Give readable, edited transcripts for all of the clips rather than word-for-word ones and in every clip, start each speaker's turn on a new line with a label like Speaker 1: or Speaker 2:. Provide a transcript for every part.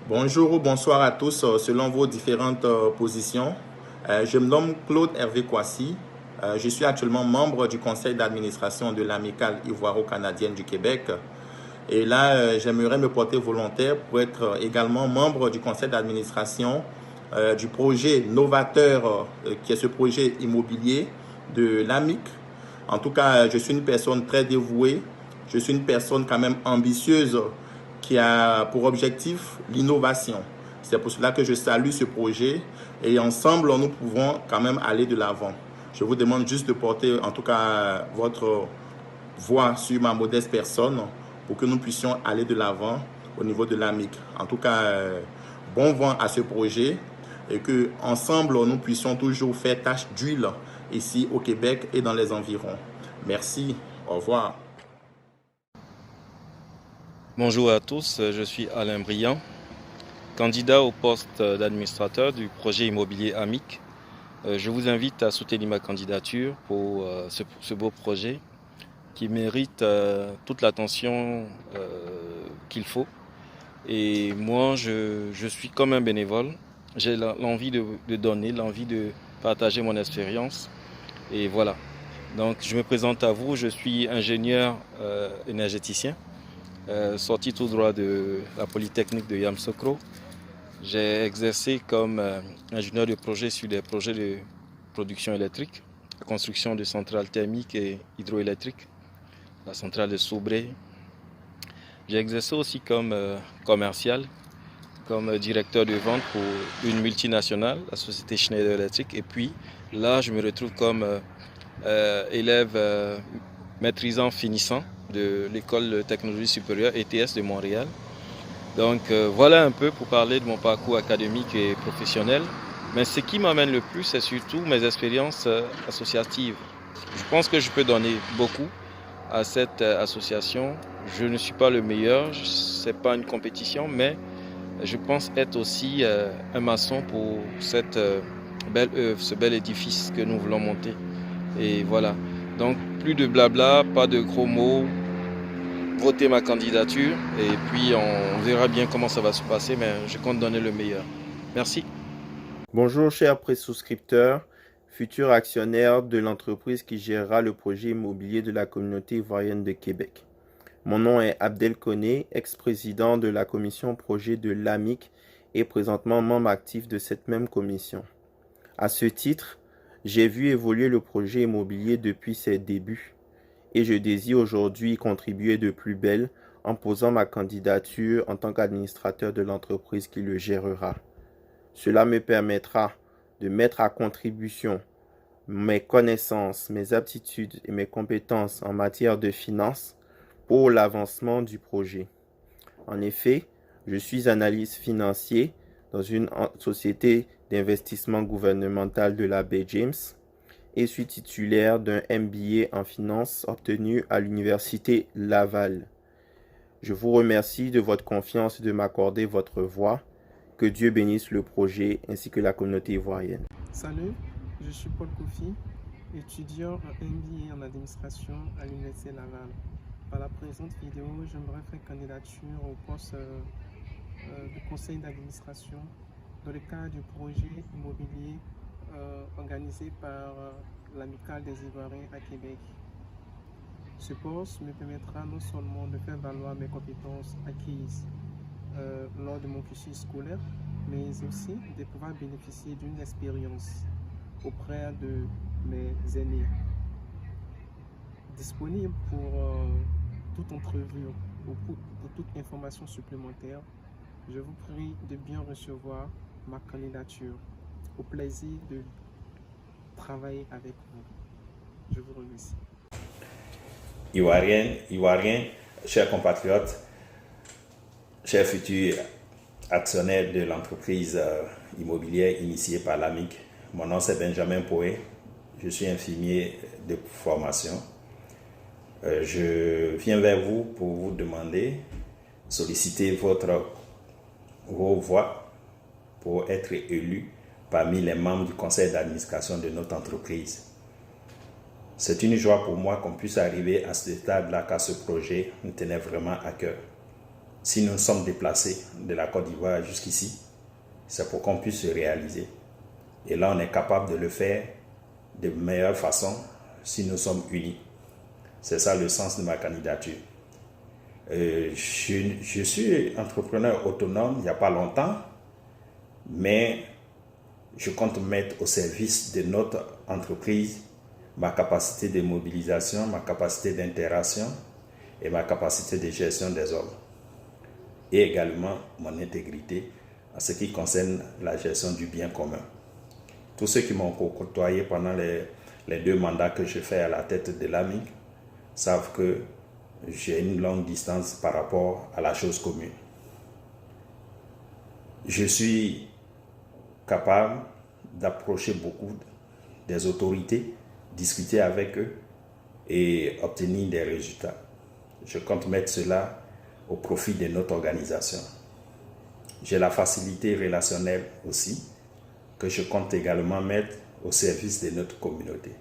Speaker 1: Bonjour ou bonsoir à tous, selon vos différentes positions. Je me nomme Claude Hervé Kouassi. Je suis actuellement membre du conseil d'administration de l'Amicale ivoiro-canadienne du Québec. Et là, j'aimerais me porter volontaire pour être également membre du conseil d'administration du projet novateur qui est ce projet immobilier de l'AMIC. En tout cas, je suis une personne très dévouée. Je suis une personne quand même ambitieuse qui a pour objectif l'innovation. C'est pour cela que je salue ce projet et ensemble, nous pouvons quand même aller de l'avant. Je vous demande juste de porter en tout cas votre voix sur ma modeste personne pour que nous puissions aller de l'avant au niveau de l'AMIC. En tout cas, bon vent à ce projet et que ensemble nous puissions toujours faire tâche d'huile ici au Québec et dans les environs. Merci, au revoir.
Speaker 2: Bonjour à tous, je suis Alain Briand, candidat au poste d'administrateur du projet immobilier AMIC. Je vous invite à soutenir ma candidature pour ce beau projet qui mérite toute l'attention qu'il faut. Et moi, je suis comme un bénévole. J'ai l'envie de donner, l'envie de partager mon expérience. Et voilà. Donc, je me présente à vous. Je suis ingénieur énergéticien, sorti tout droit de la Polytechnique de Yamoussoukro. J'ai exercé comme ingénieur de projet sur des projets de production électrique, la construction de centrales thermiques et hydroélectriques, la centrale de Sobré. J'ai exercé aussi comme commercial, comme directeur de vente pour une multinationale, la société Schneider Electric. Et puis là, je me retrouve comme élève maîtrisant finissant de l'école de technologie supérieure ETS de Montréal. Donc voilà un peu pour parler de mon parcours académique et professionnel. Mais ce qui m'amène le plus, c'est surtout mes expériences associatives. Je pense que je peux donner beaucoup à cette association. Je ne suis pas le meilleur, ce n'est pas une compétition, mais je pense être aussi un maçon pour cette belle œuvre, ce bel édifice que nous voulons monter. Et voilà. Donc plus de blabla, pas de gros mots. Votez ma candidature et puis on verra bien comment ça va se passer, mais je compte donner le meilleur. Merci.
Speaker 3: Bonjour chers présouscripteurs, futurs actionnaires de l'entreprise qui gérera le projet immobilier de la communauté ivoirienne de Québec. Mon nom est Abdel Koné, ex-président de la commission projet de l'AMIC et présentement membre actif de cette même commission. À ce titre, j'ai vu évoluer le projet immobilier depuis ses débuts et je désire aujourd'hui y contribuer de plus belle en posant ma candidature en tant qu'administrateur de l'entreprise qui le gérera. Cela me permettra de mettre à contribution mes connaissances, mes aptitudes et mes compétences en matière de finance pour l'avancement du projet. En effet, je suis analyste financier dans une société d'investissement gouvernemental de la baie James et suis titulaire d'un MBA en finance obtenu à l'université Laval. Je vous remercie de votre confiance et de m'accorder votre voix. Que Dieu bénisse le projet ainsi que la communauté ivoirienne.
Speaker 4: Salut, je suis Paul Koufi, étudiant en MBA en administration à l'Université Laval. Par la présente vidéo, j'aimerais faire candidature au poste de conseil d'administration dans le cadre du projet immobilier organisé par l'Amicale des Ivoiriens à Québec. Ce poste me permettra non seulement de faire valoir mes compétences acquises lors de mon cursus scolaire, mais aussi de pouvoir bénéficier d'une expérience auprès de mes aînés. Disponible pour toute entrevue ou pour toute information supplémentaire, je vous prie de bien recevoir ma candidature. Au plaisir de travailler avec vous. Je vous remercie.
Speaker 5: Ivoiriens, chers compatriotes, chers futurs actionnaires de l'entreprise immobilière initiée par l'AMIC, mon nom c'est Benjamin Poé, je suis infirmier de formation. Je viens vers vous pour vous demander, solliciter vos voix pour être élu parmi les membres du conseil d'administration de notre entreprise. C'est une joie pour moi qu'on puisse arriver à ce stade-là car ce projet me tenait vraiment à cœur. si nous nous sommes déplacés de la Côte d'Ivoire jusqu'ici, c'est pour qu'on puisse se réaliser. Et là, on est capable de le faire de meilleure façon si nous sommes unis. C'est ça le sens de ma candidature. Je suis entrepreneur autonome il n'y a pas longtemps, mais je compte mettre au service de notre entreprise ma capacité de mobilisation, ma capacité d'interaction et ma capacité de gestion des hommes. Et également mon intégrité en ce qui concerne la gestion du bien commun. Tous ceux qui m'ont côtoyé pendant les 2 mandats que je fais à la tête de l'AMIC savent que j'ai une longue distance par rapport à la chose commune. Je suis capable d'approcher beaucoup des autorités, discuter avec eux et obtenir des résultats. Je compte mettre cela au profit de notre organisation. J'ai la facilité relationnelle aussi, que je compte également mettre au service de notre communauté.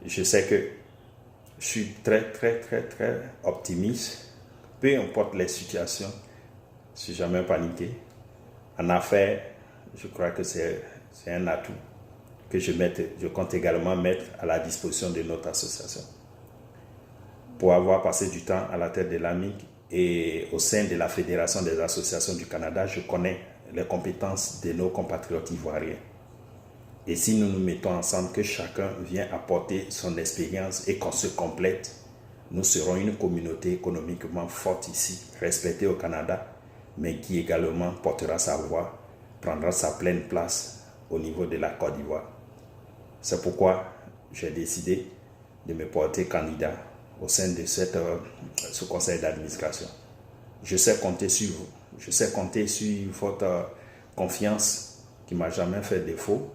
Speaker 5: Je sais que je suis très optimiste, peu importe les situations, je ne suis jamais paniqué. En affaires, je crois que c'est un atout que je compte également mettre à la disposition de notre association. Pour avoir passé du temps à la tête de l'AMIC et au sein de la Fédération des associations du Canada, je connais les compétences de nos compatriotes ivoiriens. Et si nous nous mettons ensemble, que chacun vient apporter son expérience et qu'on se complète, nous serons une communauté économiquement forte ici, respectée au Canada, mais qui également portera sa voix, prendra sa pleine place au niveau de la Côte d'Ivoire. C'est pourquoi j'ai décidé de me porter candidat au sein de ce conseil d'administration. Je sais compter sur vous, je sais compter sur votre confiance qui ne m'a jamais fait défaut,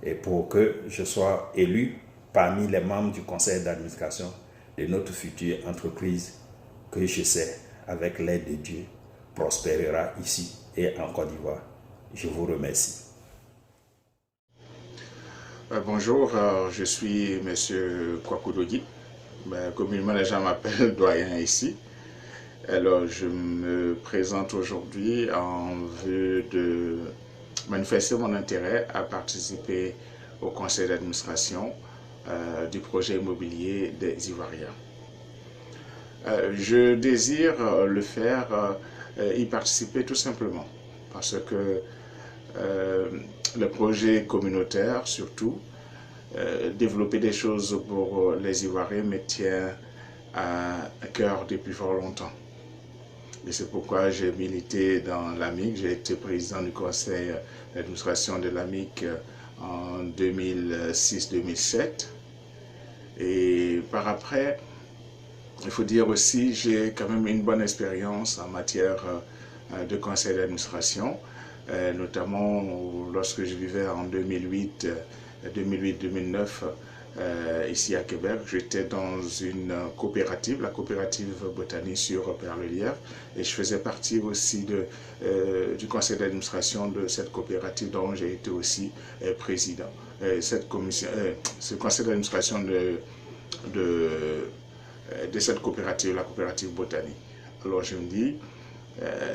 Speaker 5: et pour que je sois élu parmi les membres du conseil d'administration de notre future entreprise que je sais, avec l'aide de Dieu, prospérera ici et en Côte d'Ivoire. Je vous remercie.
Speaker 6: Bonjour, je suis M. Kwakudogi. Communément, les gens m'appellent doyen ici. Alors, je me présente aujourd'hui en vue de manifester mon intérêt à participer au conseil d'administration du projet immobilier des Ivoiriens. Je désire le faire, y participer tout simplement, parce que le projet communautaire, surtout, développer des choses pour les Ivoiriens me tient à cœur depuis fort longtemps. Et c'est pourquoi j'ai milité dans l'AMIC. J'ai été président du conseil d'administration de l'AMIC en 2006-2007. Et par après, il faut dire aussi, j'ai quand même une bonne expérience en matière de conseil d'administration, notamment lorsque je vivais en 2008-2009 ici à Québec. J'étais dans une coopérative, la coopérative Botanie sur Perle-Lièvre, et je faisais partie aussi du conseil d'administration de cette coopérative dont j'ai été aussi président. Ce conseil d'administration de cette coopérative, la coopérative Botanie. Alors je me dis,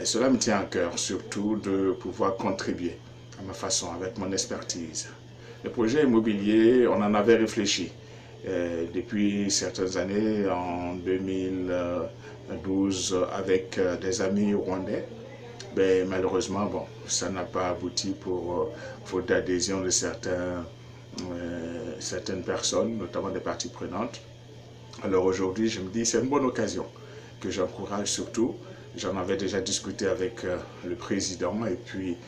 Speaker 6: cela me tient à cœur, surtout de pouvoir contribuer à ma façon, avec mon expertise. Le projet immobilier, on en avait réfléchi depuis certaines années, en 2012, avec des amis rwandais. Mais malheureusement, bon, ça n'a pas abouti faute d'adhésion de certaines personnes, notamment des parties prenantes. Alors aujourd'hui, je me dis, c'est une bonne occasion que j'encourage surtout. J'en avais déjà discuté avec le président et puis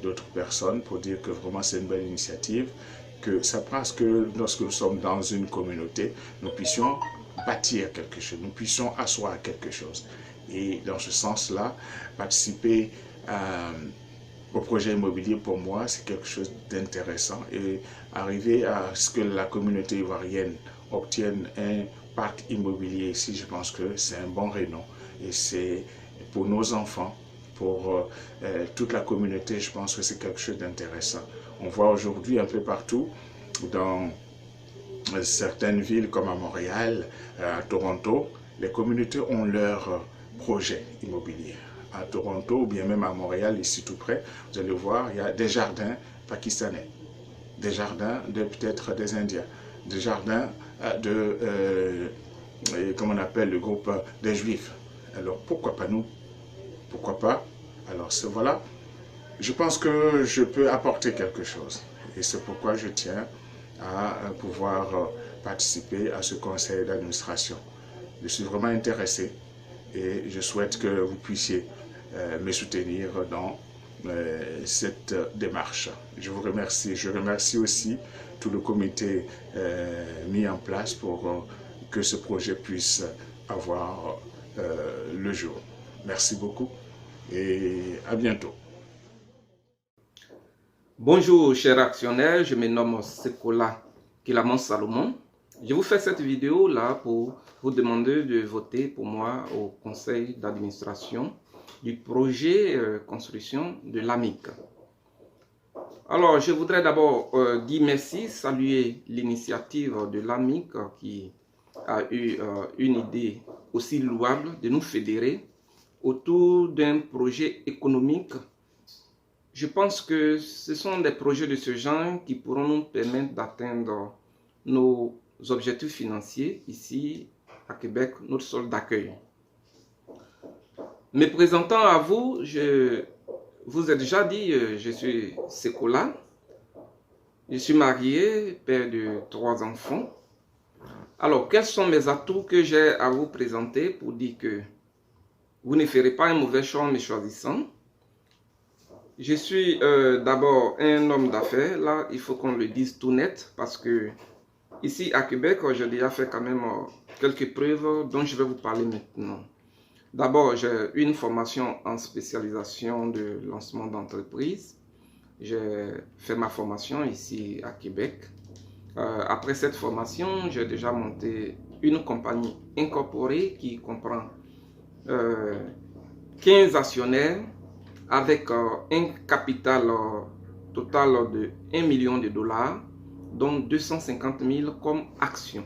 Speaker 6: d'autres personnes pour dire que vraiment c'est une belle initiative, que ça pense que lorsque nous sommes dans une communauté, nous puissions bâtir quelque chose, nous puissions asseoir quelque chose. Et dans ce sens-là, participer au projet immobilier, pour moi, c'est quelque chose d'intéressant. Et arriver à ce que la communauté ivoirienne obtienne un parc immobilier ici, je pense que c'est un bon renom. Et c'est pour nos enfants, pour toute la communauté, je pense que c'est quelque chose d'intéressant. On voit aujourd'hui un peu partout, dans certaines villes comme à Montréal, à Toronto, les communautés ont leur projets immobiliers. À Toronto ou bien même à Montréal, ici tout près, vous allez voir, il y a des jardins pakistanais, des jardins de peut-être des Indiens, des jardins comment on appelle le groupe des Juifs. Alors pourquoi pas nous? Pourquoi pas? Alors voilà, je pense que je peux apporter quelque chose. Et c'est pourquoi je tiens à pouvoir participer à ce conseil d'administration. Je suis vraiment intéressé et je souhaite que vous puissiez me soutenir dans cette démarche. Je vous remercie. Je remercie aussi tout le comité mis en place pour que ce projet puisse avoir le jour. Merci beaucoup et à bientôt.
Speaker 7: Bonjour chers actionnaires, je me nomme Sekola Kilamon Salomon. Je vous fais cette vidéo là pour vous demander de voter pour moi au conseil d'administration du projet construction de l'AMIC. Alors je voudrais d'abord dire merci, saluer l'initiative de l'AMIC qui a eu une idée aussi louable de nous fédérer autour d'un projet économique. Je pense que ce sont des projets de ce genre qui pourront nous permettre d'atteindre nos objectifs financiers ici à Québec, notre sol d'accueil. Me présentant à vous, je vous ai déjà dit, je suis Sekola. Je suis marié, père de 3 enfants. Alors, quels sont mes atouts que j'ai à vous présenter pour dire que vous ne ferez pas un mauvais choix en me choisissant? Je suis d'abord un homme d'affaires. Là, il faut qu'on le dise tout net parce que ici à Québec, j'ai déjà fait quand même quelques preuves dont je vais vous parler maintenant. D'abord, j'ai une formation en spécialisation de lancement d'entreprise. J'ai fait ma formation ici à Québec. Après cette formation, j'ai déjà monté une compagnie incorporée qui comprend 15 actionnaires avec un capital total de 1 million de dollars, dont 250 000 comme actions.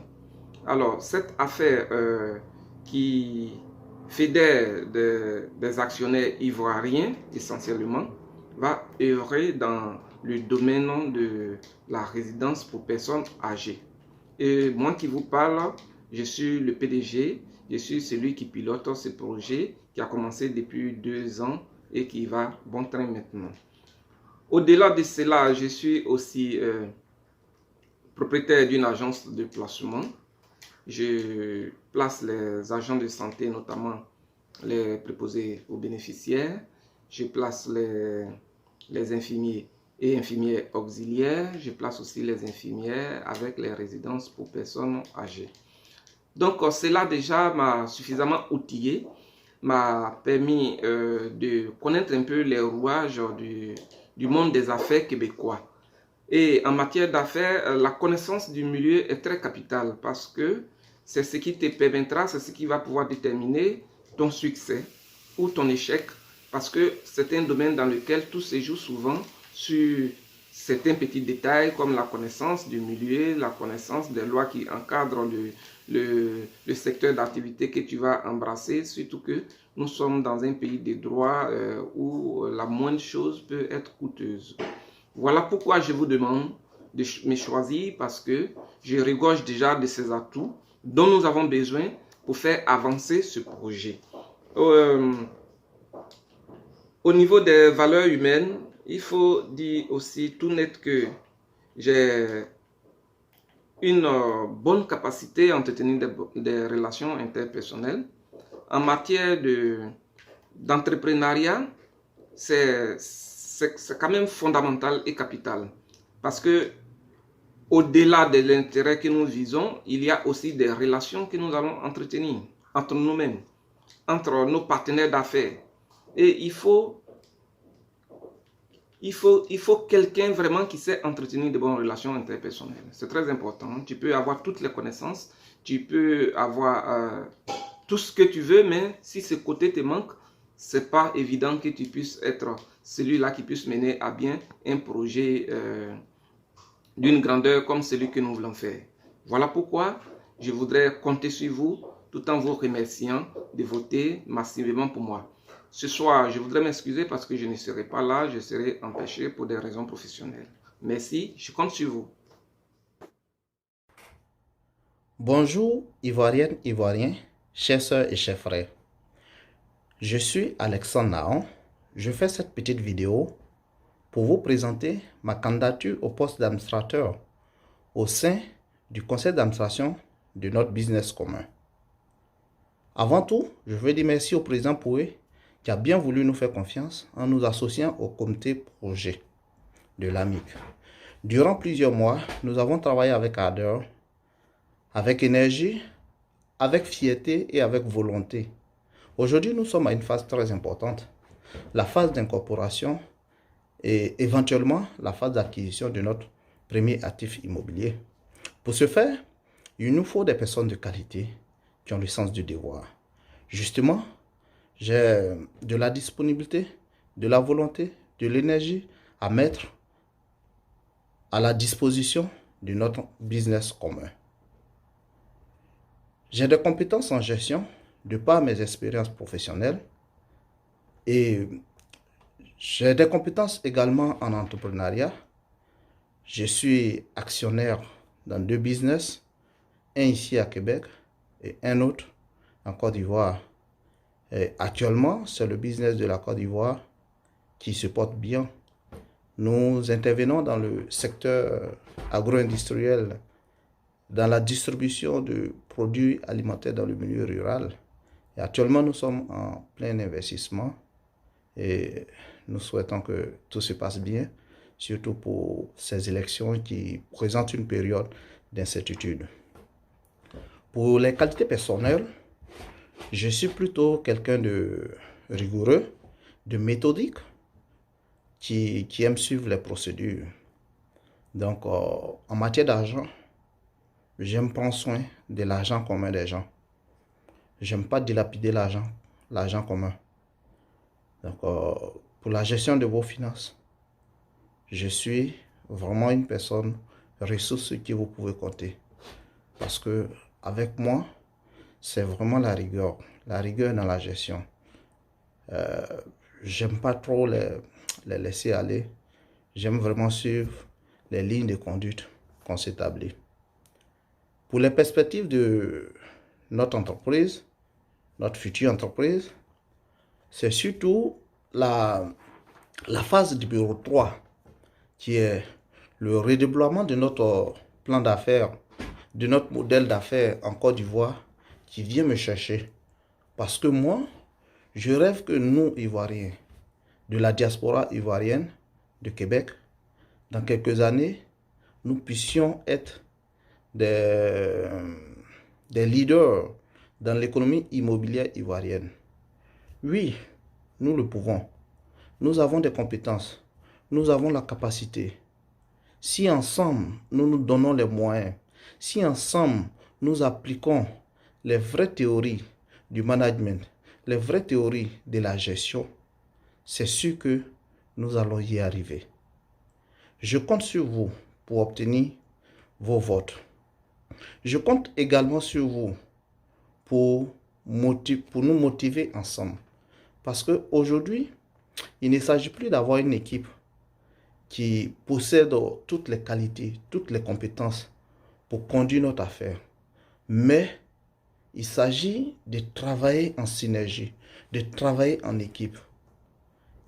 Speaker 7: Alors, cette affaire qui fédère des actionnaires ivoiriens essentiellement va œuvrer dans le domaine de la résidence pour personnes âgées. Et moi qui vous parle, je suis le PDG, je suis celui qui pilote ce projet qui a commencé depuis 2 ans et qui va bon train maintenant. Au-delà de cela, je suis aussi propriétaire d'une agence de placement. Je place les agents de santé, notamment les préposés aux bénéficiaires. Je place les infirmiers et infirmières auxiliaires. Je place aussi les infirmières avec les résidences pour personnes âgées. Donc cela déjà m'a suffisamment outillé, m'a permis de connaître un peu les rouages du monde des affaires québécois. Et en matière d'affaires, la connaissance du milieu est très capitale parce que c'est ce qui te permettra, c'est ce qui va pouvoir déterminer ton succès ou ton échec, parce que c'est un domaine dans lequel tout se joue souvent sur certains petits détails comme la connaissance du milieu, la connaissance des lois qui encadrent le secteur d'activité que tu vas embrasser, surtout que nous sommes dans un pays de droit où la moindre chose peut être coûteuse. Voilà pourquoi je vous demande de me choisir, parce que je regorge déjà de ces atouts dont nous avons besoin pour faire avancer ce projet. Au niveau des valeurs humaines, il faut dire aussi tout net que j'ai une bonne capacité à entretenir des relations interpersonnelles. En matière d'entrepreneuriat, c'est quand même fondamental et capital. Parce que au-delà de l'intérêt que nous visons, il y a aussi des relations que nous allons entretenir entre nous-mêmes, entre nos partenaires d'affaires. Et il faut quelqu'un vraiment qui sait entretenir de bonnes relations interpersonnelles. C'est très important. Tu peux avoir toutes les connaissances, tu peux avoir tout ce que tu veux, mais si ce côté te manque, c'est pas évident que tu puisses être celui-là qui puisse mener à bien un projet d'une grandeur comme celui que nous voulons faire. Voilà pourquoi je voudrais compter sur vous tout en vous remerciant de voter massivement pour moi. Ce soir, je voudrais m'excuser parce que je ne serai pas là, je serai empêché pour des raisons professionnelles. Merci, je compte sur vous.
Speaker 8: Bonjour Ivoiriennes, Ivoiriens, chers sœurs et chers frères. Je suis Alexandre Naon. Je fais cette petite vidéo pour vous présenter ma candidature au poste d'administrateur au sein du conseil d'administration de notre business commun. Avant tout, je veux dire merci au président Poué qui a bien voulu nous faire confiance en nous associant au comité projet de l'AMIC. Durant plusieurs mois, nous avons travaillé avec ardeur, avec énergie, avec fierté et avec volonté. Aujourd'hui, nous sommes à une phase très importante, la phase d'incorporation et éventuellement la phase d'acquisition de notre premier actif immobilier. Pour ce faire, il nous faut des personnes de qualité qui ont le sens du devoir. Justement, j'ai de la disponibilité, de la volonté, de l'énergie à mettre à la disposition de notre business commun. J'ai des compétences en gestion de par mes expériences professionnelles et j'ai des compétences également en entrepreneuriat. Je suis actionnaire dans 2 business, un ici à Québec et un autre en Côte d'Ivoire. Actuellement, c'est le business de la Côte d'Ivoire qui se porte bien. Nous intervenons dans le secteur agro-industriel, dans la distribution de produits alimentaires dans le milieu rural. Et actuellement, nous sommes en plein investissement et nous souhaitons que tout se passe bien, surtout pour ces élections qui présentent une période d'incertitude. Pour les qualités personnelles, je suis plutôt quelqu'un de rigoureux, de méthodique, qui aime suivre les procédures. Donc, en matière d'argent, j'aime prendre soin de l'argent commun des gens. J'aime pas dilapider l'argent commun. Donc, pour la gestion de vos finances, je suis vraiment une personne ressource sur qui vous pouvez compter. Parce que avec moi, c'est vraiment la rigueur dans la gestion. J'aime pas trop les laisser aller. J'aime vraiment suivre les lignes de conduite qu'on s'établit. Pour les perspectives de notre entreprise, notre future entreprise, c'est surtout la phase du bureau 3 qui est le redéploiement de notre plan d'affaires, de notre modèle d'affaires en Côte d'Ivoire qui vient me chercher. Parce que moi, je rêve que nous, Ivoiriens, de la diaspora ivoirienne de Québec, dans quelques années, nous puissions être des leaders dans l'économie immobilière ivoirienne. Oui, nous le pouvons. Nous avons des compétences. Nous avons la capacité. Si ensemble, nous nous donnons les moyens, si ensemble, nous appliquons les vraies théories du management, les vraies théories de la gestion, c'est sûr que nous allons y arriver. Je compte sur vous pour obtenir vos votes. Je compte également sur vous pour nous motiver ensemble. Parce qu'aujourd'hui, il ne s'agit plus d'avoir une équipe qui possède toutes les qualités, toutes les compétences pour conduire notre affaire. Mais il s'agit de travailler en synergie, de travailler en équipe.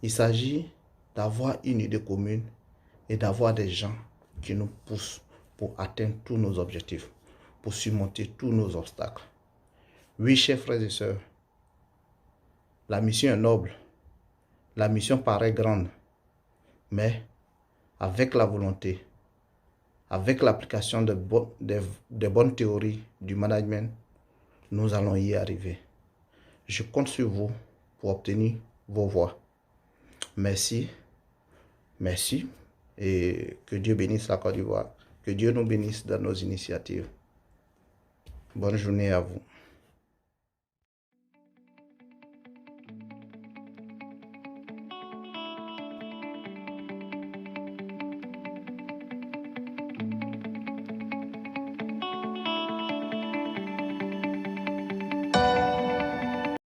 Speaker 8: Il s'agit d'avoir une idée commune et d'avoir des gens qui nous poussent pour atteindre tous nos objectifs, pour surmonter tous nos obstacles. Oui, chers frères et sœurs, la mission est noble, la mission paraît grande, mais avec la volonté, avec l'application de bonnes théories du management, nous allons y arriver. Je compte sur vous pour obtenir vos voix. Merci, merci, et que Dieu bénisse la Côte d'Ivoire, que Dieu nous bénisse dans nos initiatives. Bonne journée à vous.